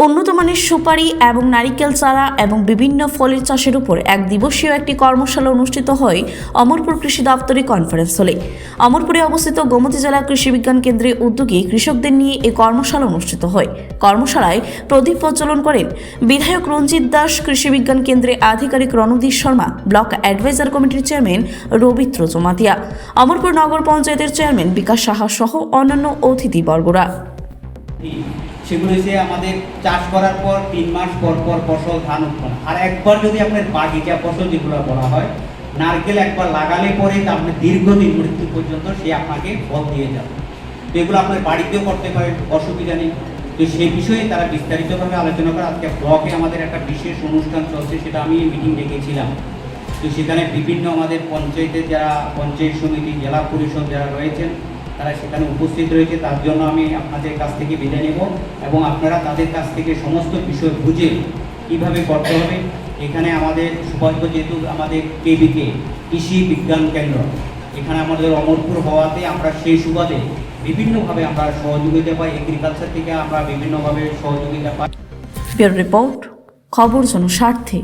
উন্নত মানের সুপারি এবং নারিকেল চারা এবং বিভিন্ন ফলের চাষের উপর এক দিবসীয় একটি কর্মশালা অনুষ্ঠিত হয় অমরপুর কৃষি দপ্তরের কনফারেন্স হলে। অমরপুরে অবস্থিত গোমতী জেলা কৃষি বিজ্ঞান কেন্দ্রের উদ্যোগে কৃষকদের নিয়ে এই কর্মশালা অনুষ্ঠিত হয়। কর্মশালায় প্রদীপ প্রজ্বলন করেন বিধায়ক রঞ্জিত দাস, কৃষি বিজ্ঞান কেন্দ্রের আধিকারিক রণদীপ শর্মা, ব্লক অ্যাডভাইজার কমিটির চেয়ারম্যান রবীন্দ্র চমাতিয়া, অমরপুর নগর পঞ্চায়েতের চেয়ারম্যান বিকাশ সাহা সহ অন্যান্য অতিথিবর্গরা। সেগুলো হচ্ছে আমাদের চাষ করার পর 3 মাস পর পর ফসল ধান উৎপন্ন। আর একবার যদি আপনার বাগিচা ফসল যেগুলো বলা হয়, নারকেল একবার লাগালে পরে তা আপনি দীর্ঘদিন মৃত্যু পর্যন্ত সে আপনাকে ফল দিয়ে যাবে। তো এগুলো আপনার বাড়িতেও করতে পারেন, অসুবিধা নেই। তো সেই বিষয়ে তারা বিস্তারিতভাবে আলোচনা করে আজকে ব্লকে আমাদের একটা বিশেষ অনুষ্ঠান চলছে, সেটা আমি মিটিং ডেকেছিলাম। তো সেখানে বিভিন্ন আমাদের পঞ্চায়েতের যারা পঞ্চায়েত সমিতি, জেলা পরিষদ যারা রয়েছেন তারা সেখানে উপস্থিত রয়েছে। তার জন্য আমি আপনাদের কাছ থেকে বিদায় নেব এবং আপনারা তাদের কাছ থেকে সমস্ত বিষয় বুঝে কীভাবে করতে হবে। এখানে আমাদের সৌভাগ্য যেহেতু আমাদের কেবিকে কৃষি বিজ্ঞান কেন্দ্র এখানে আমাদের অমরপুর হওয়াতে আমরা সেই সুবাদে বিভিন্নভাবে আমরা সহযোগিতা পাই, এগ্রিকালচার থেকে আমরা বিভিন্নভাবে সহযোগিতা পাই। রিপোর্ট, খবর জনস্বার্থে।